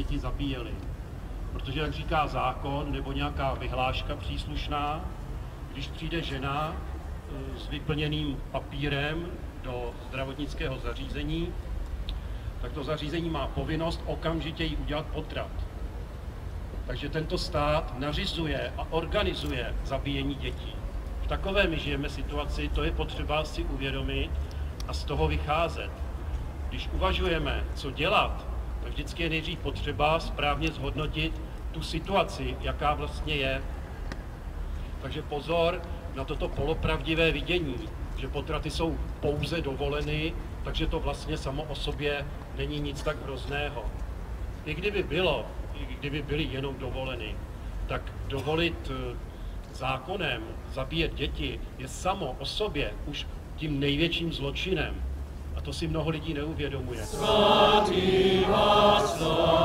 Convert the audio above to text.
děti zabíjeli. Protože, jak říká zákon nebo nějaká vyhláška příslušná, když přijde žena s vyplněným papírem do zdravotnického zařízení, tak to zařízení má povinnost okamžitě jí udělat potrat. Takže tento stát nařizuje a organizuje zabíjení dětí. V takové my žijeme situaci, to je potřeba si uvědomit a z toho vycházet. Když uvažujeme, co dělat, tak vždycky je nejdřív potřeba správně zhodnotit tu situaci, jaká vlastně je. Takže pozor na toto polopravdivé vidění, že potraty jsou pouze dovoleny, takže to vlastně samo o sobě není nic tak hrozného. I kdyby byly jenom dovoleny, tak dovolit zákonem zabíjet děti je samo o sobě už tím největším zločinem. A to si mnoho lidí neuvědomuje. Svatý Václav.